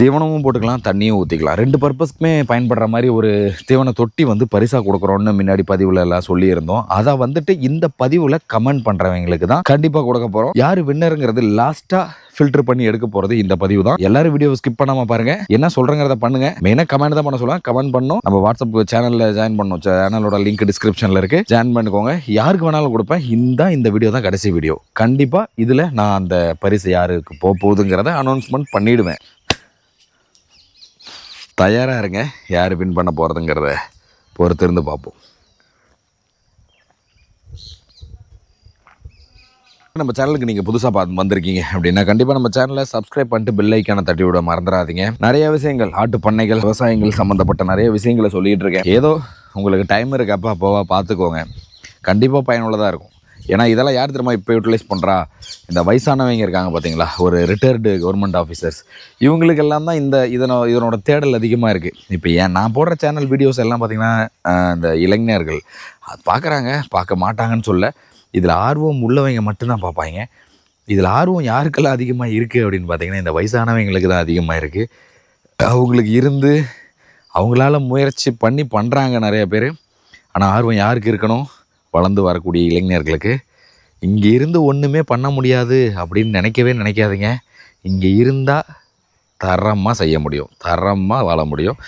தீவனமும் போட்டுக்கலாம், தண்ணியும் ஊற்றிக்கலாம். 2 பர்பஸ்க்குமே பயன்படுற மாதிரி ஒரு தீவன தொட்டி வந்து பரிசாக கொடுக்குறோன்னு முன்னாடி பதிவில் எல்லாம் சொல்லியிருந்தோம். அதை வந்துட்டு இந்த பதிவில் கமெண்ட் பண்ணுறவங்களுக்கு தான் கண்டிப்பாக கொடுக்க போகிறோம். யார் வின்னருங்கிறது லாஸ்ட்டாக ஃபில்டர் பண்ணி எடுக்க போகிறது இந்த பதிவு தான். எல்லாரும் வீடியோ ஸ்கிப் பண்ணாமல் பாருங்க, என்ன சொல்கிறேங்கிறத பண்ணுங்க. மெயினாக கமெண்ட் தான் பண்ண சொல்லுவேன். கமெண்ட் பண்ணணும். நம்ம வாட்ஸ்அப் சேனலில் ஜாயின் பண்ணணும். சேனலோட லிங்க் டிஸ்கிரிப்ஷனில் இருக்கு, ஜாயின் பண்ணிக்கோங்க. யாருக்கு வேணாலும் கொடுப்பேன். இந்த வீடியோ தான் கடைசி வீடியோ. கண்டிப்பாக இதில் நான் அந்த பரிசு யாருக்கு போகுதுங்கிறத அனௌன்ஸ்மெண்ட் பண்ணிடுவேன். தயாராக இருங்க. யார் வின் பண்ண போகிறதுங்கிறத பொறுத்து இருந்து பார்ப்போம். நம்ம சேனலுக்கு நீங்கள் புதுசாக வந்திருக்கீங்க அப்படின்னா கண்டிப்பாக நம்ம சேனலை சப்ஸ்கிரைப் பண்ணிட்டு பெல் ஐக்கானை தட்டி விட மறந்துடாதீங்க. நிறைய விஷயங்கள், ஆட்டு பண்ணைகள், விவசாயங்கள் சம்மந்தப்பட்ட நிறைய விஷயங்களை சொல்லிகிட்டு இருக்கேன். ஏதோ உங்களுக்கு டைம் இருக்கப்போ அப்போவா பார்த்துக்கோங்க. கண்டிப்பாக பயனுள்ளதாக இருக்கும். ஏன்னா இதெல்லாம் யார் திரும்ப இப்போ யூட்டிலைஸ் பண்ணுறா? இந்த வயசானவங்க இருக்காங்க பார்த்தீங்களா, ஒரு ரிட்டையர்டு கவர்மெண்ட் ஆஃபீஸர்ஸ், இவங்களுக்கெல்லாம் தான் இதனோட தேடல் அதிகமாக இருக்குது. இப்போ நான் போடுற சேனல் வீடியோஸ் எல்லாம் பார்த்திங்கன்னா இந்த இளைஞர்கள் அது பார்க்குறாங்க, பார்க்க மாட்டாங்கன்னு சொல்ல, இதில் ஆர்வம் உள்ளவங்க மட்டும்தான் பார்ப்பாங்க. இதில் ஆர்வம் யாருக்கெல்லாம் அதிகமாக இருக்குது அப்படின்னு பார்த்திங்கன்னா இந்த வயசானவங்களுக்கு தான் அதிகமாக இருக்குது. அவங்களுக்கு இருந்து அவங்களால முயற்சி பண்ணி பண்ணுறாங்க நிறைய பேர். ஆனால் ஆர்வம் யாருக்கு இருக்கணும்? வளர்ந்து வரக்கூடிய இளைஞர்களுக்கு. இங்கே இருந்து ஒன்றுமே பண்ண முடியாது அப்படின்னு நினைக்காதீங்க. இங்கே இருந்தால் தரமாக செய்ய முடியும், தரமாக வாழ முடியும்.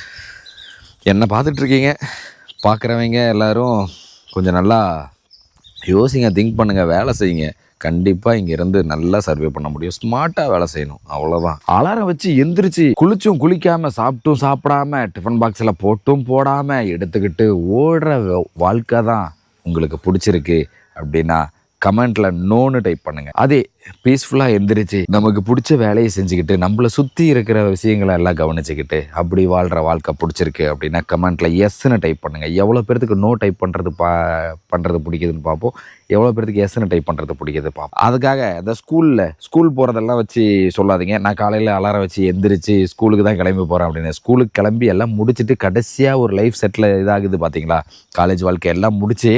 என்ன பார்த்துட்ருக்கீங்க, பார்க்குறவங்க எல்லோரும் கொஞ்சம் நல்லா யோசிங்க, திங்க் பண்ணுங்கள், வேலை செய்யுங்க. கண்டிப்பாக இங்கே இருந்து நல்லா சர்வே பண்ண முடியும். ஸ்மார்ட்டாக வேலை செய்யணும், அவ்வளோதான். அலாரம் வச்சு எந்திரிச்சு குளிச்சும் குளிக்காமல், சாப்பிட்டும் சாப்பிடாம, டிஃபன் பாக்ஸில் போட்டும் போடாமல் எடுத்துக்கிட்டு ஓடுற வாழ்க்கை தான் உங்களுக்கு பிடிச்சிருக்கு அப்படின்னா கமெண்ட்டில் நோன்னு டைப் பண்ணுங்கள். அதே பீஸ்ஃபுல்லாக எந்திரிச்சு நமக்கு பிடிச்ச வேலையை செஞ்சுக்கிட்டு நம்மளை சுற்றி இருக்கிற விஷயங்களை எல்லாம் கவனிச்சுக்கிட்டு அப்படி வாழ்கிற வாழ்க்கை பிடிச்சிருக்கு அப்படின்னா கமெண்ட்டில் எஸ்ன்னு டைப் பண்ணுங்கள். எவ்வளோ பேர்த்துக்கு நோ டைப் பண்ணுறது பிடிக்குதுன்னு பார்ப்போம், எவ்வளோ பேர்த்துக்கு எஸ்ன்னு டைப் பண்ணுறது பிடிக்குது பார்ப்போம். அதுக்காக இந்த ஸ்கூல் போகிறதெல்லாம் வச்சு சொல்லாதீங்க. நான் காலையில் அலாரம் வச்சு எந்திரிச்சு ஸ்கூலுக்கு தான் கிளம்பி போகிறேன் அப்படின்னு. ஸ்கூலுக்கு கிளம்பி எல்லாம் முடிச்சுட்டு கடைசியாக ஒரு லைஃப் செட்டில் இதாகுது பார்த்தீங்களா, காலேஜ் வாழ்க்கை எல்லாம் முடிச்சு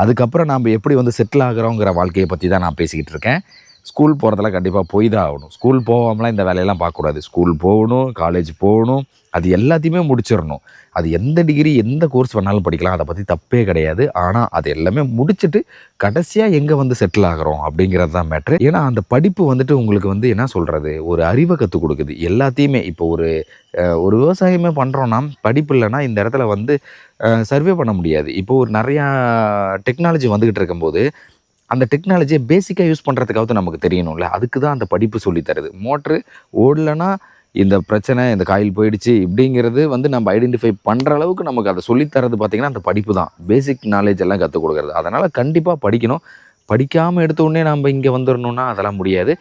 அதுக்கப்புறம் நாம் எப்படி வந்து செட்டில் ஆகிறோங்கிற வாழ்க்கையை பற்றி தான் நான் பேசிக்கிட்டு இருக்கேன். ஸ்கூல் போகிறதெல்லாம் கண்டிப்பாக போய் தான் ஆகணும். ஸ்கூல் போகாமலாம் இந்த வேலையெல்லாம் பார்க்கக்கூடாது. ஸ்கூல் போகணும், காலேஜ் போகணும், அது எல்லாத்தையுமே முடிச்சிடணும். அது எந்த டிகிரி, எந்த கோர்ஸ் வேணாலும் படிக்கலாம், அதை பற்றி தப்பே கிடையாது. ஆனால் அது எல்லாமே முடிச்சுட்டு கடைசியாக எங்கே வந்து செட்டில் ஆகிறோம் அப்படிங்கிறது தான் மேட்ரு. ஏன்னா அந்த படிப்பு வந்துட்டு உங்களுக்கு வந்து என்ன சொல்கிறது, ஒரு அறிவை கற்றுக் கொடுக்குது எல்லாத்தையுமே. இப்போ ஒரு விவசாயமே பண்ணுறோன்னா படிப்பு இல்லைன்னா இந்த இடத்துல வந்து சர்வே பண்ண முடியாது. இப்போ ஒரு நிறையா டெக்னாலஜி வந்துக்கிட்டு இருக்கும்போது அந்த டெக்னாலஜியை பேசிக்காக யூஸ் பண்ணுறதுக்காவது நமக்கு தெரியணும்ல. அதுக்கு தான் அந்த படிப்பு சொல்லித்தருது. மோட்ரு ஓடலைன்னா இந்த பிரச்சனை, இந்த காயில் போயிடுச்சு இப்படிங்கிறது வந்து நம்ம ஐடென்டிஃபை பண்ணுற அளவுக்கு நமக்கு அதை சொல்லித்தரது பார்த்திங்கன்னா அந்த படிப்பு தான். பேசிக் நாலேஜ் எல்லாம் கற்றுக் கொடுக்குறது. அதனால் கண்டிப்பாக படிக்கணும். படிக்காமல் எடுத்த உடனே நம்ம இங்கே வந்துடணுன்னா அதெல்லாம் முடியாது.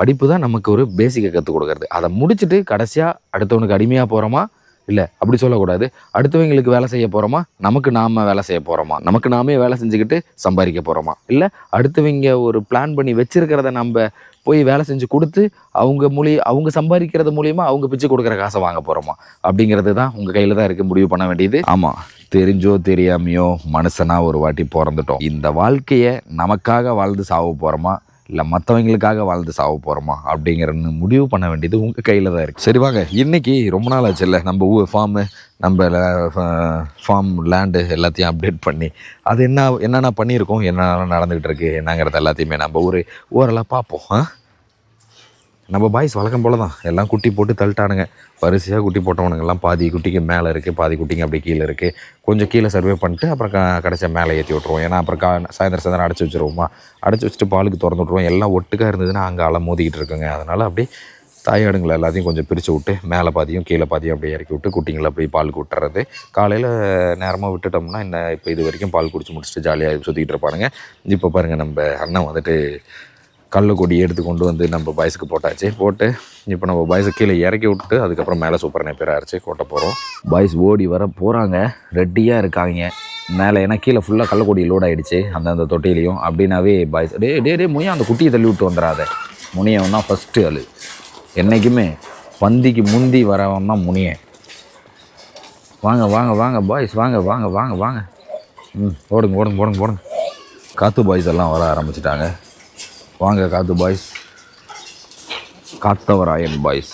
படிப்பு தான் நமக்கு ஒரு பேசிக்கை கற்றுக் கொடுக்குறது. அதை முடிச்சுட்டு கடைசியாக அடுத்தவனுக்கு அடிமையாக போகிறோமா? இல்லை, அப்படி சொல்லக்கூடாது. அடுத்தவங்களுக்கு வேலை செய்ய போகிறோமா? நமக்கு நாம் வேலை செய்ய போகிறோமா? நமக்கு நாமே வேலை செஞ்சுக்கிட்டு சம்பாதிக்க போகிறோமா? இல்லை அடுத்தவங்க ஒரு பிளான் பண்ணி வச்சுருக்கிறத நம்ம போய் வேலை செஞ்சு கொடுத்து அவங்க சம்பாதிக்கிறது மூலியமாக அவங்க பிச்சு கொடுக்குற காசை வாங்க போகிறோமா? அப்படிங்கிறது தான் உங்கள் கையில் தான் இருக்குது, முடிவு பண்ண வேண்டியது. ஆமாம், தெரிஞ்சோ தெரியாமையோ மனுஷனாக ஒரு வாட்டி பிறந்துட்டோம். இந்த வாழ்க்கையை நமக்காக வாழ்ந்து சாவ போகிறோமா, இல்லை மற்றவங்களுக்காக வாழ்ந்து சாவ போகிறோமா அப்படிங்கிறன்னு முடிவு பண்ண வேண்டியது உங்கள் கையில் தான் இருக்குது. சரி வாங்க, இன்றைக்கி ரொம்ப நாள் ஆச்சு இல்லை நம்ம நம்ம ஃபார்ம் லேண்டு எல்லாத்தையும் அப்டேட் பண்ணி அது என்னென்ன பண்ணியிருக்கோம், என்னென்ன நடந்துக்கிட்டு இருக்குது என்னங்கிறது எல்லாத்தையுமே நம்ம ஓரளவு பார்ப்போம். நம்ம பாய்ஸ் வழக்கம் போல தான் எல்லாம் குட்டி போட்டு தள்ளிட்டானுங்க. வரிசையாக குட்டி போட்டவனுங்கெல்லாம் பாதி குட்டிக்கு மேலே இருக்குது, பாதி குட்டிங்க அப்படி கீழே இருக்குது. கொஞ்சம் கீழே சர்வே பண்ணிட்டு அப்புறம் கடைசியாக மேலே ஏற்றி விட்ருவோம். ஏன்னா அப்புறம் சாயந்தரம் அடைச்சி வச்சுருவோமா, அடைச்சி வச்சுட்டு பாலுக்கு திறந்து விட்ருவோம். எல்லாம் ஒட்டுக்காக இருந்ததுன்னா அங்கே அலை மோதிக்கிட்டு இருக்குங்க. அதனால் அப்படியே தாயாடுங்களை எல்லாத்தையும் கொஞ்சம் பிரித்து விட்டு மேலே பாதியும் கீழே பாதியும் அப்படியே இறக்கி விட்டு குட்டிங்களை அப்படியே பாலுக்கு விட்டுறது. காலையில் நேரமாக விட்டுட்டோம்னா இப்போ இது வரைக்கும் பால் குடிச்சு முடிச்சுட்டு ஜாலியாக சுற்றிக்கிட்டு இருப்பானுங்க. இப்போ பாருங்கள், நம்ம அண்ணன் வந்துட்டு கள்ளக்கொடி எடுத்து கொண்டு வந்து நம்ம பாய்ஸுக்கு போட்டு இப்போ நம்ம பாய்ஸை கீழே இறக்கி விட்டுட்டு அதுக்கப்புறம் மேலே சூப்பர் நேப்பியர் அரைச்சி கொட்ட போகிறோம். பாய்ஸ் ஓடி வர போகிறாங்க, ரெடியாக இருக்காங்க மேலே. ஏன்னா கீழே ஃபுல்லாக கள்ளக்கொடி லோட் ஆகிடுச்சு அந்த தொட்டிலையும். அப்படின்னாவே பாய்ஸ் டே முனியா அந்த குட்டியை தள்ளி விட்டு வந்துடாத. முனியவன் தான் ஃபஸ்ட்டு ஆள். என்றைக்குமே பந்திக்கு முந்தி வரவன் தான் முனியன். வாங்க பாய்ஸ், வாங்க. ஓடுங்க. காத்து பாய்ஸ் எல்லாம் வர ஆரம்பிச்சிட்டாங்க. வாங்க காத்து பாய்ஸ், காத்தவராயன் பாய்ஸ்.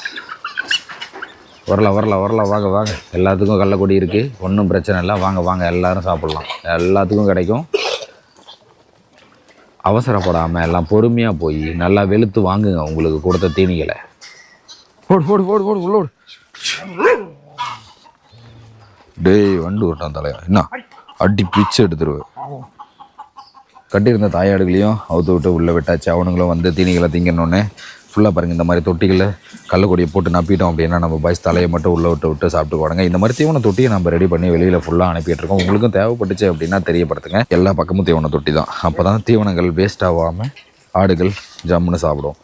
வரலாம் வரலாம் வரலாம், வாங்க வாங்க. எல்லாத்துக்கும் கள்ளக்கொடி இருக்குது, ஒன்றும் பிரச்சனை இல்லை. வாங்க வாங்க, எல்லோரும் சாப்பிட்லாம், எல்லாத்துக்கும் கிடைக்கும். அவசரப்படாமல் எல்லாம் பொறுமையாக போய் நல்லா வெளுத்து வாங்குங்க உங்களுக்கு கொடுத்த தீனிகளை. போடு போடு போடு போடு உள்ளோடு. டேய் வண்டு விட்டான் தலையா, என்ன அடி பிச்சு எடுத்துருவேன். கட்டியிருந்த தாயாடுகளையும் அவுத்து விட்டு உள்ளே விட்டாச்சு. அவனுங்களும் வந்து தீனிகளை திங்கணுன்னே ஃபுல்லாக பாருங்கள், இந்த மாதிரி தொட்டிகளில் கள்ளக்கொடியை போட்டு நப்பிட்டோம் அப்படின்னா நம்ம பாய்ஸ் தலையை மட்டும் உள்ளே விட்டு சாப்பிட்டுக்குவாங்க. இந்த மாதிரி தீவன தொட்டியை நம்ம ரெடி பண்ணி வெளியில் ஃபுல்லாக அனுப்பிட்டுருக்கோம். உங்களுக்கும் தேவைப்பட்டுச்சு அப்படின்னா தெரியப்படுத்துங்க. எல்லா பக்கமும் தீவன தொட்டி தான், அப்போ தான் தீவனங்கள் வேஸ்ட் ஆகாமல் ஆடுகள் ஜம்முன்னு சாப்பிடும்.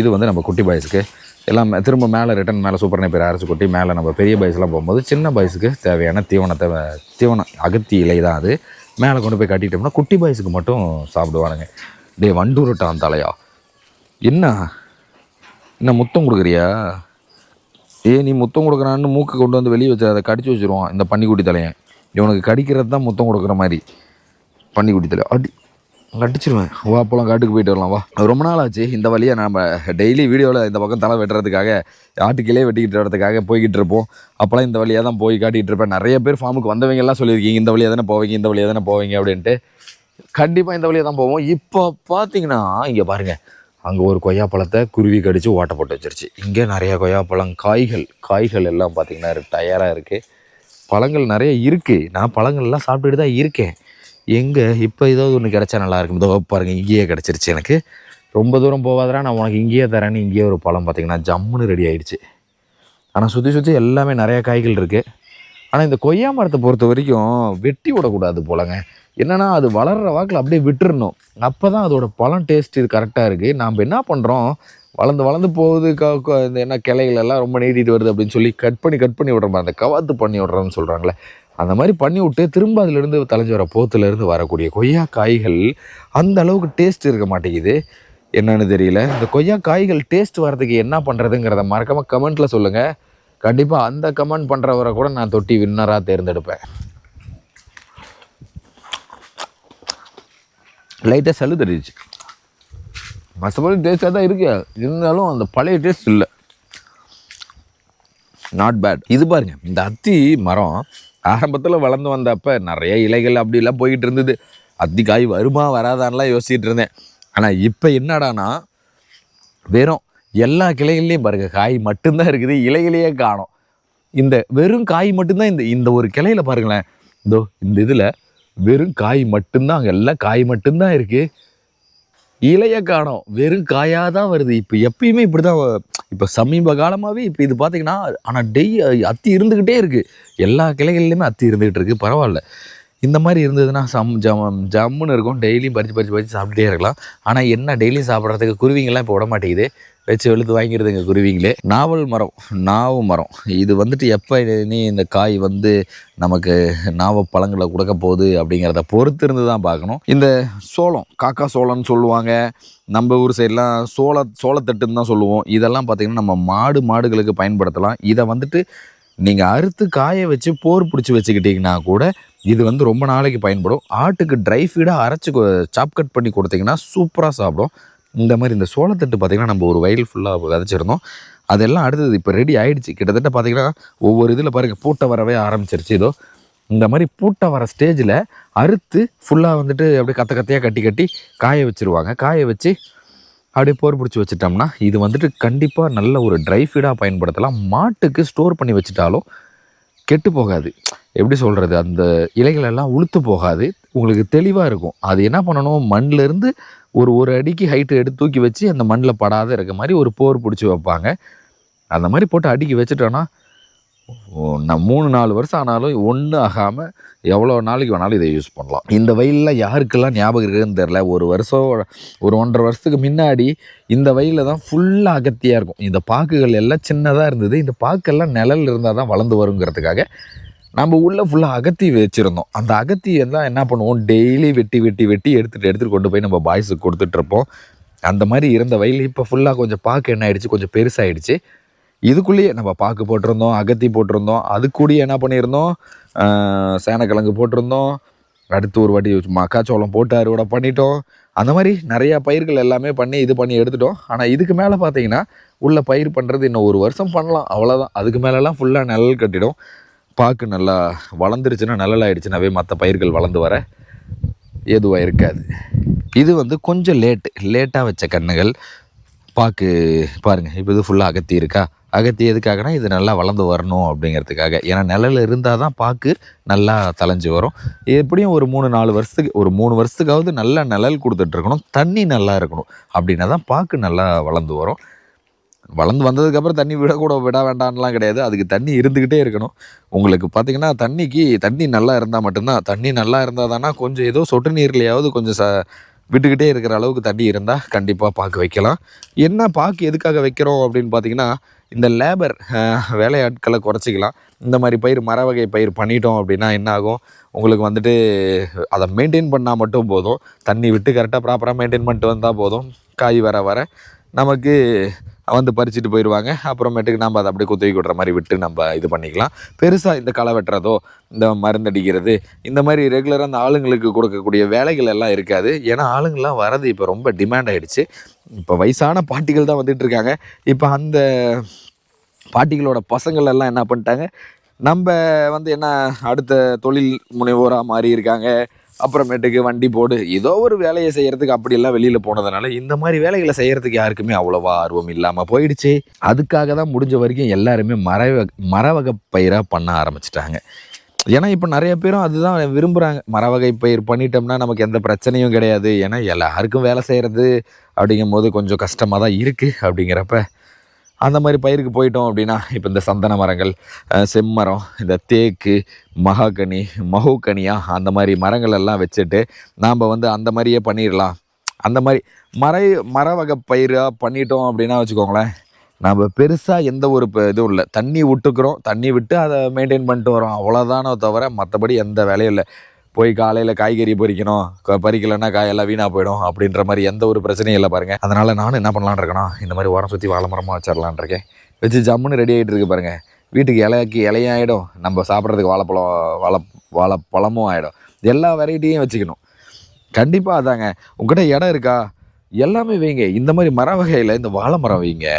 இது வந்து நம்ம குட்டி பாய்ஸுக்கு எல்லாம் திரும்ப மேலே ரிட்டன் மேலே சூப்பர் நெப்பியர் அரைச்சி கொட்டி மேலே நம்ம பெரிய பாய்ஸ்லாம் போகும்போது சின்ன பாய்ஸுக்கு தேவையான தீவனம் அகத்தி இலை தான் அது மேலே கொண்டு போய் கட்டிட்டோம்னா குட்டி பாய்ஸுக்கு மட்டும் சாப்பிடுவானுங்க. டே வண்டூருட்டான் தலையா, என்ன முத்தம் கொடுக்குறியா? நீ முத்தம் கொடுக்குறான்னு மூக்கு கொண்டு வந்து வெளியே வச்சு அதை கடிச்சு வச்சுருவான் இந்த பன்னிக்குட்டி தலையன். இவனுக்கு கடிக்கிறது தான் முத்தம் கொடுக்குற மாதிரி பன்னிக்குட்டி தலையா. அடிச்சிருவேன். வா அப்போலாம் காட்டுக்கு போயிட்டு வரலாம் வா. ரொம்ப நாள் ஆச்சு இந்த வழியை நம்ம டெய்லி வீடியோவில் இந்த பக்கம் தலை வெட்டுறதுக்காக ஆட்டுக்கிலே வெட்டிக்கிட்டு வரதுக்காக போய்கிட்டு இருப்போம். அப்போலாம் இந்த வழியாக தான் போய் காட்டிகிட்டு இருப்பேன். நிறைய பேர் ஃபார்முக்கு வந்தவங்கெல்லாம் சொல்லியிருக்கீங்க இந்த வழியாக தானே போவீங்க, இந்த வழியாக தானே போவீங்க அப்படின்ட்டு. கண்டிப்பாக இந்த வழியாக தான் போவோம். இப்போ பார்த்தீங்கன்னா இங்கே பாருங்கள், அங்கே ஒரு கொய்யாப்பழத்தை குருவி கடித்து ஓட்டை போட்டு வச்சிருச்சு. இங்கே நிறைய கொய்யாப்பழம் காய்கள் எல்லாம் பார்த்திங்கன்னா தயாராக இருக்குது. பழங்கள் நிறைய இருக்குது. நான் பழங்கள்லாம் சாப்பிட்டுட்டு தான் இருக்கேன். எங்கே இப்போ ஏதாவது ஒன்று கிடச்சா நல்லா இருக்கும். இதோ பாருங்கள், இங்கேயே கிடச்சிருச்சு. எனக்கு ரொம்ப தூரம் போகாதரா, நான் உனக்கு இங்கேயே தரேன்னு இங்கேயே ஒரு பழம் பார்த்திங்கன்னா ஜம்முன்னு ரெடி ஆகிடுச்சு. ஆனால் சுற்றி எல்லாமே நிறையா காய்கள் இருக்குது. ஆனால் இந்த கொய்யா மரத்தை பொறுத்த வரைக்கும் வெட்டி விடக்கூடாது போலங்க. என்னென்னா அது வளர்கிற வாக்கில் அப்படியே விட்டுறணும். அப்போ தான் அதோட பழம் டேஸ்ட் இது கரெக்டாக இருக்குது. நாம் என்ன பண்ணுறோம், வளர்ந்து போகுது இந்த என்ன கிளைகள் எல்லாம் ரொம்ப நீட்டிட்டு வருது அப்படின்னு சொல்லி கட் பண்ணி விட்றோம். அந்த கவாத்து பண்ணி விட்றோன்னு சொல்கிறாங்களே, அந்த மாதிரி பண்ணி விட்டு திரும்ப அதிலேருந்து தலைஞ்சி வர போத்துலேருந்து வரக்கூடிய கொய்யா காய்கள் அந்த அளவுக்கு டேஸ்ட் இருக்க மாட்டேங்குது. என்னன்னு தெரியல. இந்த கொய்யா காய்கள் டேஸ்ட் வர்றதுக்கு என்ன பண்ணுறதுங்கிறத மறக்காமல் கமெண்ட்டில் சொல்லுங்கள். கண்டிப்பாக அந்த கமெண்ட் பண்ணுறவரை கூட நான் தொட்டி வின்னராக தேர்ந்தெடுப்பேன். லைட்டாக சளி தெரிஞ்சிச்சு, மற்றபடி டேஸ்ட்டாக தான் இருக்கு. இருந்தாலும் அந்த பழைய டேஸ்ட் இல்லை. Not bad. இது பாருங்கள், இந்த அத்தி மரம் ஆரம்பத்தில் வளர்ந்து வந்தப்போ நிறைய இலைகள் அப்படிலாம் போய்கிட்டு இருந்தது. அத்தி காய் வருமா வராதான்லாம் யோசிச்சுட்டு இருந்தேன். ஆனால் இப்போ என்னடானா வெறும் எல்லா கிளைகள்லேயும் பாருங்கள் காய் மட்டும்தான் இருக்குது, இலைகளையே காணோம். இந்த வெறும் காய் மட்டும்தான் இந்த ஒரு கிளையில பாருங்களேன், இதோ இந்த இதில் வெறும் காய் மட்டும்தான், அங்கே எல்லாம் காய் மட்டும்தான் இருக்குது, இலையை காணோம். வெறும் காயாக தான் வருது. இப்போ எப்பயுமே இப்படி தான். இப்போ சமீப காலமாகவே இப்போ இது பார்த்திங்கன்னா, ஆனால் அத்தி இருந்துக்கிட்டே இருக்குது. எல்லா கிளைகள்லையுமே அத்தி இருந்துக்கிட்டு இருக்குது. பரவாயில்ல, இந்த மாதிரி இருந்ததுன்னா ஜம்முன்னு இருக்கும். டெய்லியும் பறித்து சாப்பிட்டுட்டே இருக்கலாம். ஆனால் என்ன டெய்லியும் சாப்பிட்றதுக்கு குருவிங்கெல்லாம் இப்போ விட மாட்டேங்குது, வச்சு வெளுத்து வாங்கிடுதுங்க குருவிங்களே. நாவு மரம் இது வந்துட்டு எப்போ நீ இந்த காய் வந்து நமக்கு பழங்களை கொடுக்க போகுது அப்படிங்கிறத பொறுத்து இருந்து தான் பார்க்கணும். இந்த சோளம், காக்கா சோளம்னு சொல்லுவாங்க, நம்ம ஊர் சைட்லாம் சோளத்தட்டுன்னு தான் சொல்லுவோம். இதெல்லாம் பார்த்திங்கன்னா நம்ம மாடுகளுக்கு பயன்படுத்தலாம். இதை வந்துட்டு நீங்கள் அறுத்து காய வச்சு போர் பிடிச்சி வச்சுக்கிட்டிங்கன்னா கூட இது வந்து ரொம்ப நாளைக்கு பயன்படும். ஆட்டுக்கு ட்ரை ஃபீடாக அரைச்சி சாப் கட் பண்ணி கொடுத்திங்கன்னா சூப்பராக சாப்பிடும். இந்த மாதிரி இந்த சோளத்தட்டு பார்த்திங்கன்னா நம்ம ஒரு வயல் ஃபுல்லாக விதைச்சிருந்தோம். அதெல்லாம் அடுத்தது இப்போ ரெடி ஆகிடுச்சு. கிட்டத்தட்ட பார்த்திங்கன்னா ஒவ்வொரு இதில் பாருங்கள் பூட்டை வரவே ஆரம்பிச்சிருச்சு. இதோ இந்த மாதிரி பூட்டை வர ஸ்டேஜில் அறுத்து ஃபுல்லாக வந்துட்டு அப்படியே கத்தையாக கட்டி காய வச்சுருவாங்க. காய வச்சு அப்படியே போர் பிடிச்சி வச்சுட்டோம்னா இது வந்துட்டு கண்டிப்பாக நல்ல ஒரு ட்ரை ஃபீடாக பயன்படுத்தலாம். மாட்டுக்கு ஸ்டோர் பண்ணி வச்சுட்டாலும் கெட்டு போகாது. எப்படி சொல்கிறது, அந்த இலைகளெல்லாம் உளுத்து போகாது, உங்களுக்கு தெளிவாக இருக்கும். அது என்ன பண்ணணும், மண்ணிலேருந்து ஒரு அடிக்கு ஹைட்டு எடுத்து தூக்கி வச்சு அந்த மண்ணில் படாத இருக்க மாதிரி ஒரு போர் பிடிச்சி வைப்பாங்க. அந்த மாதிரி போட்டு அடுக்கி வச்சுட்டோன்னா நான் 3-4 வருஷம் ஆனாலும் ஒன்றும் ஆகாமல் எவ்வளோ நாளைக்கு வேணாலும் இதை யூஸ் பண்ணலாம். இந்த வயலில் யாருக்கெல்லாம் ஞாபகம் இருக்குதுன்னு தெரில, ஒரு 1.5 வருஷத்துக்கு முன்னாடி இந்த வயலில் தான் ஃபுல்லாக அகத்தியாக இருக்கும். இந்த பாக்குகள் எல்லாம் சின்னதாக இருந்தது. இந்த பாக்கெல்லாம் நிழல் இருந்தால் தான் வளர்ந்து வருங்கிறதுக்காக நம்ம உள்ளே ஃபுல்லாக அகத்தி வச்சுருந்தோம். அந்த அகத்தியை தான் என்ன பண்ணுவோம், டெய்லி வெட்டி எடுத்துகிட்டு கொண்டு போய் நம்ம பாய்ஸுக்கு கொடுத்துட்ருப்போம். அந்த மாதிரி இருந்த வயல் இப்போ ஃபுல்லாக கொஞ்சம் பாக்கு என்ன ஆகிடுச்சு, கொஞ்சம் பெருசாகிடுச்சு. இதுக்குள்ளேயே நம்ம பாக்கு போட்டிருந்தோம், அகத்தி போட்டிருந்தோம், அது கூடயே என்ன பண்ணியிருந்தோம், சேனக்கிழங்கு போட்டிருந்தோம். அடுத்து ஒரு வாட்டி மக்காச்சோளம் போட்டு அறுவடை பண்ணிட்டோம். அந்த மாதிரி நிறையா பயிர்கள் எல்லாமே பண்ணி எடுத்துட்டோம். ஆனால் இதுக்கு மேலே பார்த்தீங்கன்னா உள்ள பயிர் பண்ணுறது இன்னும் 1 வருஷம் பண்ணலாம், அவ்வளோதான். அதுக்கு மேலெலாம் ஃபுல்லாக நிழல் கட்டிடும். பாக்கு நல்லா வளர்ந்துருச்சுன்னா, நிழல் ஆகிடுச்சுனாவே மற்ற பயிர்கள் வளர்ந்து வர எதுவாக இருக்காது. இது வந்து கொஞ்சம் லேட்டாக வச்ச கன்றுகள். பாக்கு பாருங்கள், இப்போ இது ஃபுல்லாக அகத்தி இருக்கா. அகத்தி எதுக்காகனா இது நல்லா வளர்ந்து வரணும் அப்படிங்கிறதுக்காக. ஏன்னா நிழல் இருந்தால் தான் பாக்கு நல்லா தளைஞ்சு வரும். எப்படியும் ஒரு 3-4 வருஷத்துக்கு, ஒரு 3 வருஷத்துக்காவது நல்லா நிழல் கொடுத்துட்ருக்கணும், தண்ணி நல்லா இருக்கணும். அப்படின்னா தான் பாக்கு நல்லா வளர்ந்து வரும். வளர்ந்து வந்ததுக்கப்புறம் தண்ணி விட வேண்டாம்லாம் கிடையாது. அதுக்கு தண்ணி இருந்துக்கிட்டே இருக்கணும். உங்களுக்கு பார்த்திங்கன்னா தண்ணி நல்லா இருந்தால் மட்டும்தான். தண்ணி நல்லா இருந்தால் தானே கொஞ்சம் ஏதோ சொட்டு நீர்லையாவது கொஞ்சம் விட்டுக்கிட்டே இருக்கிற அளவுக்கு தண்ணி இருந்தால் கண்டிப்பாக பாக்கு வைக்கலாம். என்ன பாக்கு எதுக்காக வைக்கிறோம் அப்படின்னு பார்த்திங்கன்னா, இந்த லேபர் வேலையாட்களை குறைச்சிக்கலாம். இந்த மாதிரி பயிர் மர வகை பயிர் பண்ணிட்டோம் அப்படின்னா என்ன ஆகும், உங்களுக்கு வந்துட்டு அதை மெயின்டைன் பண்ணால் மட்டும் போதும். தண்ணி விட்டு கரெக்டாக ப்ராப்பராக மெயின்டைன் பண்ணிட்டு வந்தால் போதும். காய் வர நமக்கு வந்து பறிச்சுட்டு போயிடுவாங்க. அப்புறமேட்டுக்கு நம்ம அதை அப்படியே குத்தகை விடுற மாதிரி விட்டு நம்ம இது பண்ணிக்கலாம். பெருசாக இந்த களை வெட்டுறதோ, இந்த மருந்தடிக்கிறது, இந்த மாதிரி ரெகுலராக அந்த ஆளுங்களுக்கு கொடுக்கக்கூடிய வேலைகள் எல்லாம் இருக்காது. ஏன்னா ஆளுங்கள்லாம் வரது இப்போ ரொம்ப டிமாண்ட் ஆகிடுச்சு. இப்போ வயசான பாட்டிகள் தான் வந்துட்டு இருக்காங்க. இப்போ அந்த பாட்டிகளோட பசங்கள் எல்லாம் என்ன பண்ணிட்டாங்க, நம்ம வந்து என்ன அடுத்த தொழில் முனைவோராக மாறி இருக்காங்க. அப்புறமேட்டுக்கு வண்டி போடு ஏதோ ஒரு வேலையை செய்கிறதுக்கு அப்படியெல்லாம் வெளியில் போனதுனால இந்த மாதிரி வேலைகளை செய்கிறதுக்கு யாருக்குமே அவ்வளோவா ஆர்வம் இல்லாமல் போயிடுச்சு. அதுக்காக தான் முடிஞ்ச வரைக்கும் எல்லாருமே மர வகை பயிராக பண்ண ஆரம்பிச்சிட்டாங்க. ஏன்னா இப்போ நிறைய பேரும் அதுதான் விரும்புகிறாங்க. மர வகை பயிர் பண்ணிட்டோம்னா நமக்கு எந்த பிரச்சனையும் கிடையாது. ஏன்னா எல்லாருக்கும் வேலை செய்கிறது அப்படிங்கும் போது கொஞ்சம் கஷ்டமாக தான் இருக்குது. அப்படிங்கிறப்ப அந்த மாதிரி பயிருக்கு போயிட்டோம் அப்படின்னா, இப்போ இந்த சந்தன மரங்கள், செம்மரம், இந்த தேக்கு, மஹோகனியா அந்த மாதிரி மரங்கள் எல்லாம் வச்சுட்டு நாம் வந்து அந்த மாதிரியே பண்ணிடலாம். அந்த மாதிரி மர வகை பயிராக பண்ணிட்டோம் அப்படின்னா வச்சுக்கோங்களேன், நம்ம பெருசாக எந்த ஒரு இதுவும் இல்லை. தண்ணி விட்டுக்கிறோம், தண்ணி விட்டு அதை மெயின்டைன் பண்ணிட்டு வரோம், அவ்வளோதானோ தவிர மற்றபடி எந்த வேலையும் இல்லை. போய் காலையில் காய்கறி பறிக்கணும், பறிக்கலைன்னா காயெல்லாம் வீணாக போயிடும் அப்படின்ற மாதிரி எந்த ஒரு பிரச்சனையும் இல்லை பாருங்கள். அதனால் நானும் என்ன பண்ணலான் இருக்கேன்னா, இந்த மாதிரி உரம் சுற்றி வாழை மரமாக வச்சிடலான் இருக்கேன். வச்சு ஜம்முன்னு ரெடி ஆகிட்டு இருக்கு பாருங்கள். வீட்டுக்கு இலையாகிடும், நம்ம சாப்பிட்றதுக்கு வாழைப்பழமும் ஆகிடும். எல்லா வெரைட்டியும் வச்சுக்கணும். கண்டிப்பாக அதாங்க. உங்கள்கிட்ட இடம் இருக்கா, எல்லாமே வைங்க. இந்த மாதிரி மர வகையில் இந்த வாழை மரம் வைங்க.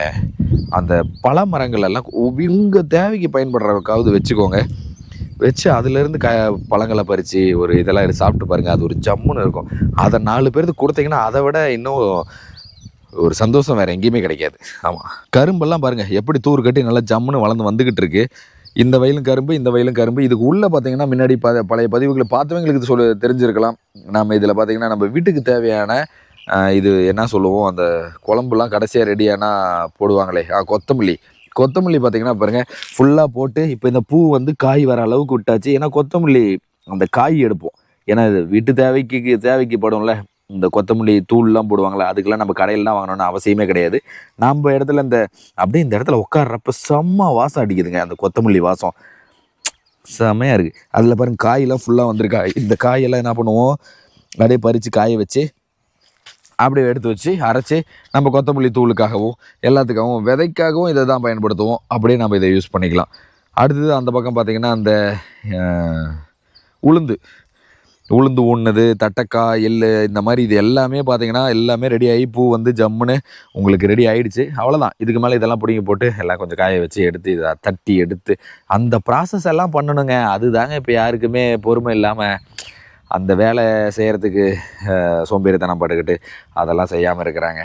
அந்த பழ மரங்கள் எல்லாம் உங்கள் தேவைக்கு பயன்படுறதுக்காவது வச்சுக்கோங்க. வச்சு அதுலேருந்து பழங்களை பறித்து ஒரு இதெல்லாம் எடுத்து சாப்பிட்டு பாருங்கள். அது ஒரு ஜம்முன்னு இருக்கும். அதை 4 பேருக்கு கொடுத்தீங்கன்னா அதை விட இன்னும் ஒரு சந்தோஷம் வேறு எங்கேயுமே கிடைக்காது. ஆமாம், கரும்பெல்லாம் பாருங்கள் எப்படி தூர் கட்டி நல்லா ஜம்முன்னு வளர்ந்து வந்துக்கிட்டு இருக்கு. இந்த வயலும் கரும்பு, இந்த வயலும் கரும்பு. இதுக்கு உள்ளே பார்த்தீங்கன்னா முன்னாடி பழைய பதிவுகளை பார்த்தவங்களுக்கு இது தெரிஞ்சிருக்கலாம். நம்ம இதில் பார்த்தீங்கன்னா நம்ம வீட்டுக்கு தேவையான இது என்ன சொல்லுவோம், அந்த குழம்புலாம் கடைசியாக ரெடியானால் போடுவாங்களே, கொத்தமல்லி பார்த்திங்கன்னா பாருங்கள் ஃபுல்லாக போட்டு இப்போ இந்த பூ வந்து காய் வர அளவுக்கு விட்டாச்சு. ஏன்னா கொத்தமல்லி அந்த காய் எடுப்போம். ஏன்னா இது வீட்டு தேவைக்கு படும்ல. இந்த கொத்தமல்லி தூள்லாம் போடுவாங்களே, அதுக்கெல்லாம் நம்ம கடையிலாம் வாங்கணும்னு அவசியமே கிடையாது. நம்ம இடத்துல அப்படியே இந்த இடத்துல உட்கார்றப்ப செம்ம வாசம் அடிக்குதுங்க. அந்த கொத்தமல்லி வாசம் செம்மையாக இருக்குது. அதில் பாருங்கள் காயெல்லாம் ஃபுல்லாக வந்திருக்கா. இந்த காயெல்லாம் என்ன பண்ணுவோம், அப்படியே பறித்து காய வச்சு அப்படியே எடுத்து வச்சு அரைச்சி நம்ம கொத்தமல்லி தூளுக்காகவும் எல்லாத்துக்காகவும் விதைக்காகவும் இதை தான் பயன்படுத்துவோம். அப்படியே நம்ம இதை யூஸ் பண்ணிக்கலாம். அடுத்தது அந்த பக்கம் பார்த்திங்கன்னா அந்த உளுந்து ஊன்னது, தட்டைக்காய், எள்ளு, இந்த மாதிரி இது எல்லாமே பார்த்திங்கன்னா எல்லாமே ரெடி ஆகி பூ வந்து ஜம்முன்னு உங்களுக்கு ரெடி ஆகிடுச்சு. அவ்வளோதான். இதுக்கு மேலே இதெல்லாம் பிடிங்கி போட்டு எல்லாம் கொஞ்சம் காய வச்சு எடுத்து இதை தட்டி எடுத்து அந்த ப்ராசஸ் எல்லாம் பண்ணணுங்க. அதுதாங்க இப்போ யாருக்குமே பொறுமை இல்லாமல் அந்த வேலை செய்கிறதுக்கு சோம்பேறித்தனம் பட்டுக்கிட்டு அதெல்லாம் செய்யாமல் இருக்கிறாங்க.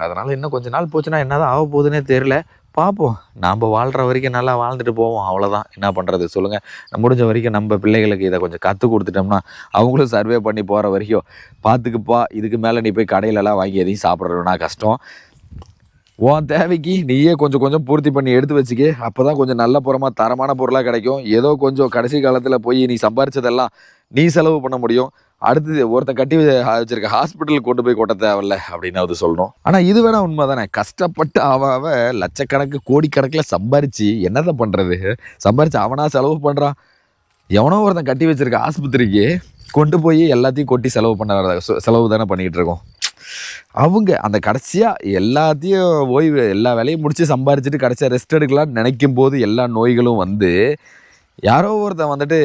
அதனால் இன்னும் கொஞ்சம் நாள் போச்சுன்னா என்ன தான் ஆக போகுதுன்னே தெரில. பார்ப்போம். நாம் வாழ்கிற வரைக்கும் நல்லா வாழ்ந்துட்டு போவோம், அவ்வளோதான். என்ன பண்ணுறது சொல்லுங்கள். முடிஞ்ச வரைக்கும் நம்ம பிள்ளைகளுக்கு இதை கொஞ்சம் கற்றுக் கொடுத்துட்டோம்னா அவங்களும் சர்வே பண்ணி போகிற வரைக்கும் பார்த்துக்குப்பா. இதுக்கு மேலே நீ போய் கடையிலலாம் வாங்கி எதையும் சாப்பிட்றதுனா கஷ்டம். உன் தேவைக்கு நீயே கொஞ்சம் கொஞ்சம் பூர்த்தி பண்ணி எடுத்து வச்சுக்க. அப்போ தான் கொஞ்சம் நல்ல புறமாக தரமான பொருளாக கிடைக்கும். ஏதோ கொஞ்சம் கடைசி காலத்தில் போய் நீ சம்பாரிச்சதெல்லாம் நீ செலவு பண்ண முடியும். அடுத்தது ஒருத்தன் கட்டி வச்சிருக்க ஹாஸ்பிட்டலுக்கு கொண்டு போய் கொட்ட தேவையில்ல அப்படின்னு அது சொல்லணும். ஆனால் இது வேணா உண்மை தானே. கஷ்டப்பட்டு அவன் லட்சக்கணக்கு கோடிக்கணக்கில் சம்பாரித்து என்னதை பண்ணுறது, சம்பாரித்து அவனாக செலவு பண்ணுறான். எவனோ ஒருத்தன் கட்டி வச்சிருக்க ஆஸ்பத்திரிக்கு கொண்டு போய் எல்லாத்தையும் கொட்டி செலவு தானே பண்ணிக்கிட்டு இருக்கோம். அவங்க அந்த கடைசியாக எல்லாத்தையும் ஓய்வு எல்லா வேலையும் முடித்து சம்பாரிச்சுட்டு கடைசியாக ரெஸ்ட் எடுக்கலாம்னு நினைக்கும் போது எல்லா நோய்களும் வந்து யாரோ ஒருத்தன் வந்துட்டு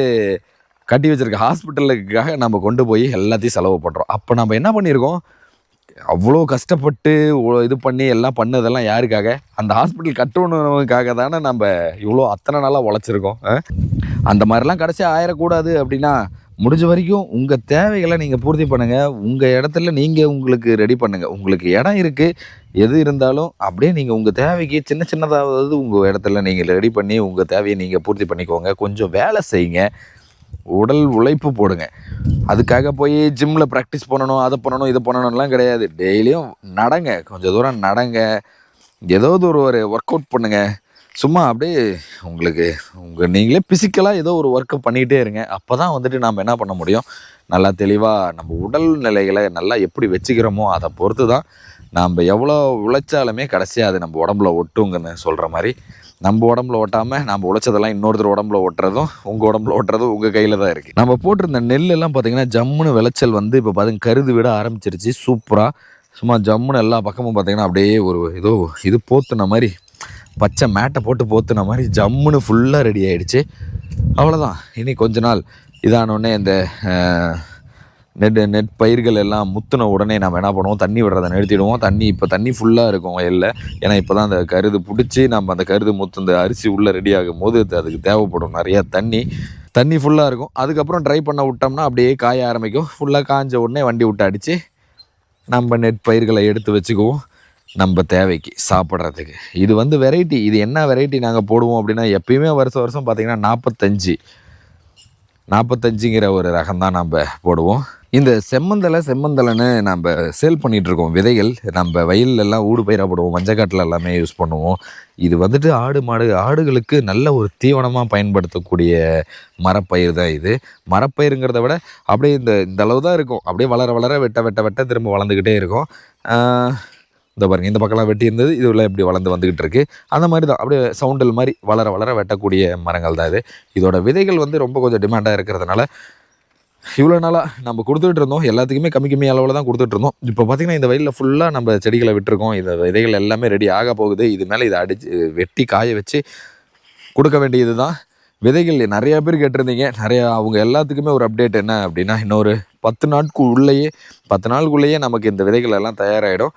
கட்டி வச்சிருக்க ஹாஸ்பிட்டலுக்காக நம்ம கொண்டு போய் எல்லாத்தையும் செலவு பண்ணுறோம். அப்போ நம்ம என்ன பண்ணியிருக்கோம், அவ்வளோ கஷ்டப்பட்டு இது பண்ணி எல்லாம் பண்ணதெல்லாம் யாருக்காக? அந்த ஹாஸ்பிட்டல் கட்டணுக்காக தானே நம்ம இவ்வளோ அத்தனை நாளாக உழைச்சிருக்கோம். அந்த மாதிரிலாம் கடைசி ஆயிடக்கூடாது அப்படின்னா முடிஞ்ச வரைக்கும் உங்கள் தேவைகளை நீங்கள் பூர்த்தி பண்ணுங்கள். உங்கள் இடத்துல நீங்கள் உங்களுக்கு ரெடி பண்ணுங்கள். உங்களுக்கு இடம் இருக்குது, எது இருந்தாலும் அப்படியே நீங்கள் உங்கள் தேவைக்கு சின்ன சின்னதாவது உங்கள் இடத்துல நீங்கள் ரெடி பண்ணி உங்கள் தேவையை நீங்கள் பூர்த்தி பண்ணிக்கோங்க. கொஞ்சம் வேலை செய்யுங்க, உடல் உழைப்பு போடுங்க. அதுக்காக போய் ஜிம்மில் ப்ராக்டிஸ் பண்ணணும், அதை பண்ணணும், இதை பண்ணணும்லாம் கிடையாது. டெய்லியும் நடங்க, கொஞ்சம் தூரம் நடங்க, ஏதாவது ஒரு ஒர்க் அவுட் பண்ணுங்கள். சும்மா அப்படியே உங்களுக்கு நீங்களே ஃபிசிக்கலாக ஏதோ ஒரு ஒர்க்கை பண்ணிகிட்டே இருங்க. அப்போ தான் வந்துட்டு நம்ம என்ன பண்ண முடியும், நல்லா தெளிவாக நம்ம உடல் நிலைகளை நல்லா எப்படி வச்சுக்கிறோமோ அதை பொறுத்து தான் நம்ம எவ்வளோ உழைச்சாலுமே கடைசியாக அது நம்ம உடம்புல ஒட்டுங்கன்னு சொல்கிற மாதிரி, நம்ம உடம்புல ஓட்டாமல் நம்ம உழைச்சதெல்லாம் இன்னொருத்தர் உடம்புல ஓட்டுறதும் உங்கள் உடம்புல ஓட்டுறதும் உங்கள் கையில் தான் இருக்குது. நம்ம போட்டிருந்த நெல்லெல்லாம் பார்த்திங்கன்னா ஜம்முன்னு விளைச்சல் வந்து இப்போ பார்த்திங்க கருது விட ஆரம்பிச்சிருச்சு. சூப்பராக சும்மா ஜம்முன்னு எல்லா பக்கமும் பார்த்திங்கன்னா அப்படியே ஒரு ஏதோ இது போத்துன மாதிரி, பச்சை மேட்டை போட்டு போத்துன மாதிரி ஜம்முன்னு ஃபுல்லாக ரெடி ஆகிடுச்சு. அவ்வளோதான். இனி கொஞ்ச நாள் இதானோடனே இந்த நெட் பயிர்கள் எல்லாம் முத்துன உடனே நம்ம என்ன பண்ணுவோம், தண்ணி விடுறதை நிறுத்திடுவோம். இப்போ தண்ணி ஃபுல்லாக இருக்கும் வயலில். ஏன்னா இப்போ தான் அந்த கருது பிடிச்சி நம்ம அந்த கருது முத்து இந்த அரிசி உள்ளே ரெடி ஆகும் போது அதுக்கு தேவைப்படும் நிறையா தண்ணி ஃபுல்லாக இருக்கும். அதுக்கப்புறம் ட்ரை பண்ண விட்டோம்னா அப்படியே காய ஆரம்பிக்கும். ஃபுல்லாக காய்ஞ்ச உடனே வண்டி விட்டு அடித்து நம்ம நெட் பயிர்களை எடுத்து வச்சுக்குவோம் நம்ம தேவைக்கு சாப்பிட்றதுக்கு. இது வந்து வெரைட்டி. இது என்ன வெரைட்டி நாங்கள் போடுவோம் அப்படின்னா, எப்பயுமே வருஷம் பார்த்திங்கன்னா 45ங்கிற ஒரு ரகம் தான் நம்ம போடுவோம். இந்த செம்மந்தலைன்னு நம்ம சேல் பண்ணிகிட்ருக்கோம். விதைகள் நம்ம வயல்லலாம் ஊடு பயிராக போடுவோம், மஞ்சக்காட்டில் எல்லாமே யூஸ் பண்ணுவோம். இது வந்துட்டு ஆடுகளுக்கு நல்ல ஒரு தீவனமாக பயன்படுத்தக்கூடிய மரப்பயிர் தான் இது. மரப்பயிருங்கிறத விட அப்படியே இந்த அளவு தான் இருக்கும். அப்படியே வளர வெட்ட திரும்ப வளர்ந்துக்கிட்டே இருக்கும். இந்த பாருங்கள், இந்த பக்கம்லாம் வெட்டி இருந்தது, இதுல எப்படி வந்துக்கிட்டு இருக்குது. அந்த மாதிரி தான் அப்படியே சவுண்டல் மாதிரி வளர வெட்டக்கூடிய மரங்கள் தான் இது. இதோட விதைகள் வந்து ரொம்ப கொஞ்சம் டிமாண்டாக இருக்கிறதுனால இவ்வளோ நாளாக நம்ம கொடுத்துட்டு இருந்தோம். எல்லாத்துக்குமே கம்மி அளவில் தான் கொடுத்துட்டு இருந்தோம். இப்போ பார்த்திங்கன்னா இந்த வயலில் ஃபுல்லாக நம்ம செடிகளை விட்டுருக்கோம். இந்த விதைகள் எல்லாமே ரெடி ஆக போகுது. இது மேலே இதை வெட்டி காய வச்சு கொடுக்க வேண்டியது தான். விதைகள் நிறையா பேர் கேட்டிருந்தீங்க. அவங்க எல்லாத்துக்குமே ஒரு அப்டேட் என்ன அப்படின்னா, இன்னொரு 10 நாளுக்குள்ளேயே நமக்கு இந்த விதைகள் எல்லாம் தயாராகிடும்.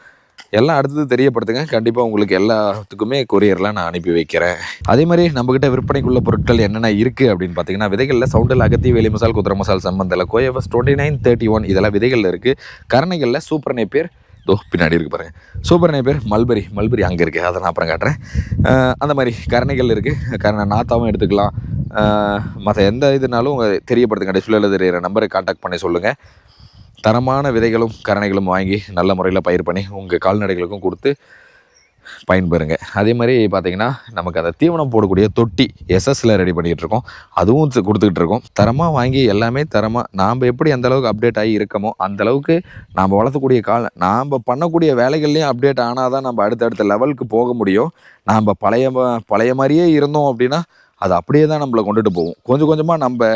எல்லாம் அடுத்தது தெரியப்படுத்துங்க. கண்டிப்பாக உங்களுக்கு எல்லாத்துக்குமே கொரியரில் நான் அனுப்பி வைக்கிறேன். அதே மாதிரி நம்மக்கிட்ட விற்பனைக்குள்ள பொருட்கள் என்னென்ன இருக்குது அப்படின்னு பார்த்தீங்கன்னா, விதைகளில் சவுண்டல், அகத்தி, வேலி மசால், குதிரை மசால், சம்மந்தல, கோயவஸ் 2931 இதெல்லாம் விதைகளில் இருக்குது. கரணைகளில் சூப்பர் நேப்பியர் பின்னாடி இருக்குது பாருங்கள், சூப்பர் நேப்பியர், மல்பரி அங்கே இருக்குது, அதை நான் அப்புறம் காட்டுறேன். அந்த மாதிரி கரணைகள் இருக்குது. நாத்தாவும் எடுத்துக்கலாம். மற்ற எந்த இதுனாலும் உங்கள் தெரியப்படுத்துங்க. டிஸ்பிளேல தெரியிற நம்பரை கான்டாக்ட் பண்ணி சொல்லுங்கள். தரமான விதைகளும் கரணைகளும் வாங்கி நல்ல முறையில் பயிர் பண்ணி உங்கள் கால்நடைகளுக்கும் கொடுத்து பயன்பெறுங்க. அதே மாதிரி பார்த்திங்கன்னா, நமக்கு அந்த தீவனம் போடக்கூடிய தொட்டி எஸ்எஸ்சில் ரெடி பண்ணிகிட்ருக்கோம். அதுவும் கொடுத்துக்கிட்டு இருக்கோம். தரமாக வாங்கி எல்லாமே தரமாக நாம் எப்படி அந்தளவுக்கு அப்டேட் ஆகி இருக்கமோ அந்தளவுக்கு நாம் வளர்த்தக்கூடிய நாம் பண்ணக்கூடிய வேலைகள்லேயும் அப்டேட் ஆனால் தான் நம்ம அடுத்தடுத்த லெவலுக்கு போக முடியும். நாம் பழைய மாதிரியே இருந்தோம் அப்படின்னா அது அப்படியே தான் நம்மளை கொண்டுட்டு போகும். கொஞ்சம் கொஞ்சமாக நம்ம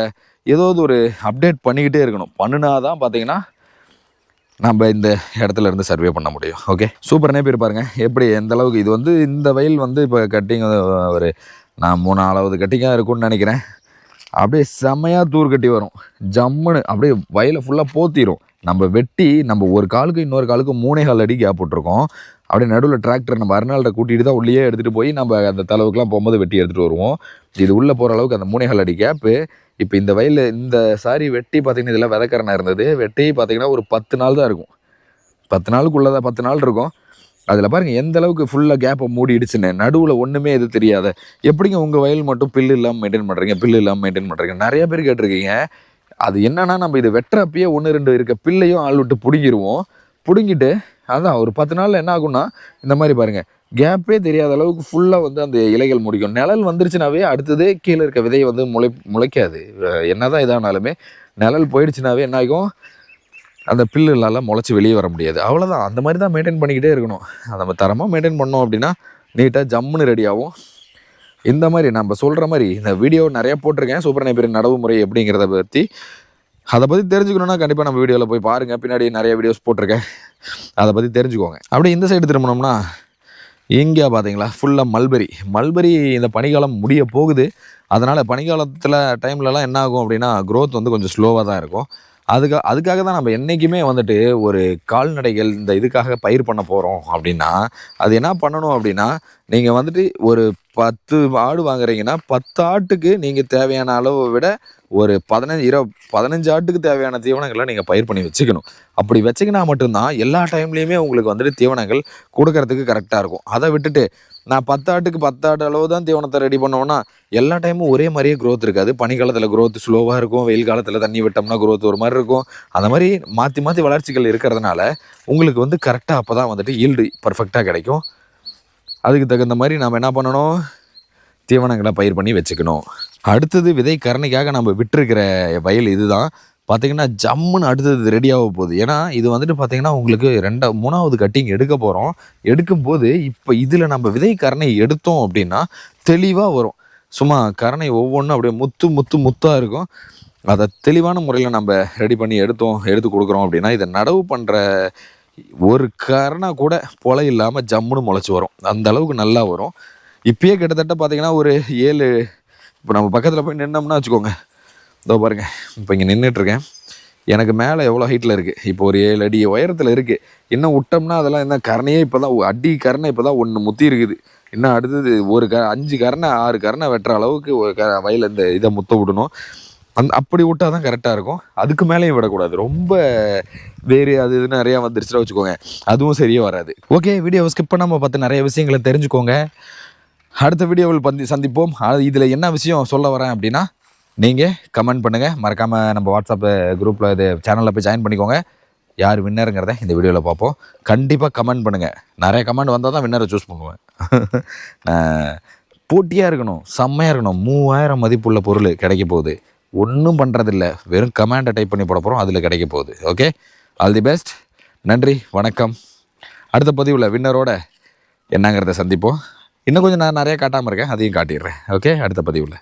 ஏதாவது ஒரு அப்டேட் பண்ணிக்கிட்டே இருக்கணும். பண்ணினா தான் பார்த்திங்கன்னா நம்ம இந்த இடத்துல இருந்து சர்வே பண்ண முடியும். ஓகே, சூப்பர் நேப்பியர் பாருங்கள் எப்படி எந்த அளவுக்கு. இது வந்து இந்த வயல் வந்து இப்போ கட்டிங் ஒரு நான் 3-4வது கட்டிங்காக இருக்கும்னு நினைக்கிறேன். அப்படியே செம்மையாக தூர் கட்டி வரும். ஜம்முன்னு அப்படியே வயலை ஃபுல்லாக போத்திடும். நம்ம வெட்டி நம்ம ஒரு காலுக்கு இன்னொரு காலுக்கு 3.25 அடி கேப் போட்டிருக்கோம். அப்படியே நடுவில் டிராக்டர் நம்ம அருணாள்கிட்ட கூட்டிகிட்டு தான் உள்ளே எடுத்துகிட்டு போய் நம்ம அந்த தளவுக்குலாம் போகும்போது வெட்டி எடுத்துகிட்டு வருவோம். இது உள்ளே போகிற அளவுக்கு அந்த 3.25 அடி கேப்பு. இப்போ இந்த வயலில் வெட்டி பார்த்திங்கன்னா இதில் விதைக்கரணை இருந்தது. வெட்டி பார்த்திங்கன்னா ஒரு 10 நாள் தான் இருக்கும். 10 நாளுக்குள்ளே தான் 10 நாள் இருக்கும். அதில் பாருங்கள் எந்த அளவுக்கு ஃபுல்லாக கேப்பை மூடிடுச்சுன்னு. நடுவில் ஒன்றுமே எது தெரியாத. எப்படிங்க உங்கள் வயல் மட்டும் பில்லு இல்லாமல் மெயின்டைன் பண்ணுறீங்க? நிறைய பேர் கேட்டிருக்கீங்க. அது என்னன்னா, நம்ம இது வெட்டுறப்பயே 1-2 இருக்க பில்லையும் ஆள் விட்டு பிடுங்கிட்டு அதான் ஒரு 10 நாளில் என்ன ஆகும்னா இந்த மாதிரி பாருங்கள் கேப்பே தெரியாத அளவுக்கு ஃபுல்லாக வந்து அந்த இலைகள் முடிக்கும். நிழல் வந்துருச்சுனாவே அடுத்தது கீழே இருக்க விதையை வந்து முளைக்காது. என்ன தான் இதானாலுமே நிழல் போயிடுச்சுனாவே என்ன ஆகும், அந்த பில்லுலாம் முளைச்சி வெளியே வர முடியாது. அவ்வளோதான். அந்த மாதிரி தான் மெயின்டைன் பண்ணிக்கிட்டே இருக்கணும். நம்ம தரமாக மெயின்டைன் பண்ணோம் அப்படின்னா நீட்டாக ஜம்முன்னு ரெடி ஆகும். இந்த மாதிரி நம்ம சொல்கிற மாதிரி இந்த வீடியோ நிறையா போட்டிருக்கேன். சூப்பர் நேப்பியர் நடவு முறை எப்படிங்கிறத பற்றி. அதை பற்றி தெரிஞ்சுக்கணுன்னா கண்டிப்பாக நம்ம வீடியோவில் போய் பாருங்கள். பின்னாடி நிறைய வீடியோஸ் போட்டிருக்கேன், அதை பற்றி தெரிஞ்சுக்கோங்க. அப்படியே இந்த சைடு திரும்பினோம்னா இங்கே பார்த்தீங்களா ஃபுல்லாக மல்பரி. இந்த பனிக்காலம் முடிய போகுது. அதனால் பனிக்காலத்தில் டைம்லலாம் என்ன ஆகும் அப்படின்னா க்ரோத் வந்து கொஞ்சம் ஸ்லோவாக தான் இருக்கும். அதுக்காக தான் நம்ம என்றைக்குமே வந்துட்டு ஒரு கால்நடைகள் இந்த இதுக்காக பயிர் பண்ண போகிறோம் அப்படின்னா அது என்ன பண்ணணும் அப்படின்னா, நீங்கள் வந்துட்டு ஒரு 10 ஆடு வாங்குறீங்கன்னா 10 ஆட்டுக்கு நீங்கள் தேவையான அளவை விட ஒரு 15 ஆட்டுக்கு தேவையான தீவனங்களை நீங்கள் பயிர் பண்ணி வச்சுக்கணும். அப்படி வச்சுக்கினா மட்டும்தான் எல்லா டைம்லேயுமே உங்களுக்கு வந்துட்டு தீவனங்கள் கொடுக்கறதுக்கு கரெக்டாக இருக்கும். அதை விட்டுட்டு நான் 10 ஆட்டுக்கு 10 ஆடு அளவு தான் தீவனத்தை ரெடி பண்ணோம்னா எல்லா டைமும் ஒரே மாதிரியே க்ரோத் இருக்காது. பனிக்காலத்தில் க்ரோத் ஸ்லோவாக இருக்கும், வெயில் காலத்தில் தண்ணி விட்டோம்னா க்ரோத் ஒரு மாதிரி இருக்கும். அந்த மாதிரி மாற்றி மாற்றி வளர்ச்சிகள் இருக்கிறதுனால உங்களுக்கு வந்து கரெக்டாக அப்போ தான் வந்துட்டு ஈல்டு பர்ஃபெக்டாக கிடைக்கும். அதுக்கு தகுந்த மாதிரி நம்ம என்ன பண்ணணும், தீவனங்களை பயிர் பண்ணி வச்சுக்கணும். அடுத்தது விதை கரணைக்காக நம்ம விட்டுருக்கிற வயல் இதுதான். பார்த்திங்கன்னா ஜம்முன்னு அடுத்தது ரெடியாக போகுது. ஏன்னா இது வந்துட்டு பார்த்திங்கன்னா உங்களுக்கு 3வது கட்டிங் எடுக்க போகிறோம். எடுக்கும்போது இப்போ இதில் நம்ம விதை கரணை எடுத்தோம் அப்படின்னா தெளிவாக வரும். சும்மா கரணை ஒவ்வொன்றும் அப்படியே முத்தாக இருக்கும். அதை தெளிவான முறையில் நம்ம ரெடி பண்ணி எடுத்து கொடுக்குறோம் அப்படின்னா இதை நடவு பண்ணுற ஒரு கரணை கூட பொலை இல்லாமல் ஜம்முன்னு முளைச்சி வரும். அந்த அளவுக்கு நல்லா வரும். இப்பயே கிட்டத்தட்ட பார்த்திங்கன்னா ஒரு 7 இப்போ நம்ம பக்கத்தில் போய் நின்னோம்னா வச்சுக்கோங்க, இதோ பாருங்கள் இப்போ இங்கே நின்றுட்டுருக்கேன். எனக்கு மேலே எவ்வளோ ஹைட்டில் இருக்குது, இப்போ ஒரு 7 அடி உயரத்தில் இருக்குது. இன்னும் விட்டோம்னா அதெல்லாம் என்ன கரணையே இப்போ தான் அடி கரணை இப்போ தான் 1 முத்தி இருக்குது. இன்னும் அடுத்தது 5 கரணை 6 கரணை வெட்டுற அளவுக்கு ஒரு வயலில் இந்த இதை முத்த விடணும். அப்படி விட்டால் தான் கரெக்டாக இருக்கும். அதுக்கு மேலேயும் விடக்கூடாது. ரொம்ப வேறு அது இது நிறையா வந்துருச்சுன்னா வச்சுக்கோங்க, அதுவும் சரியாக வராது. ஓகே, வீடியோவை ஸ்கிப் பண்ணாமல் பார்த்து நிறைய விஷயங்களை தெரிஞ்சுக்கோங்க. அடுத்த வீடியோவில் சந்திப்போம். இதில் என்ன விஷயம் சொல்ல வரேன் அப்படின்னா, நீங்கள் கமெண்ட் பண்ணுங்கள். மறக்காமல் நம்ம வாட்ஸ்அப் குரூப்பில் இது சேனலில் போய் ஜாயின் பண்ணிக்கோங்க. யார் வின்னருங்கிறத இந்த வீடியோவில் பார்ப்போம். கண்டிப்பாக கமெண்ட் பண்ணுங்கள். நிறைய கமெண்ட் வந்தால் தான் வின்னரை சூஸ் பண்ணுவேன். போட்டியாக இருக்கணும், செம்மையாக இருக்கணும். 3000 மதிப்புள்ள பொருள் கிடைக்க போகுது. ஒன்றும் பண்ணுறதில்ல, வெறும் கமெண்டை டைப் பண்ணி போட போகிறோம், அதில் கிடைக்க போகுது. Okay, all the best. நன்றி, வணக்கம். அடுத்த பதிவில் வின்னரோட என்னங்கிறத சந்திப்போம். இன்னும் கொஞ்சம் நான் நிறைய காட்டாமல் இருக்கேன், அதையும் காட்டிடுறேன். ஓகே, அடுத்த பதிவில்.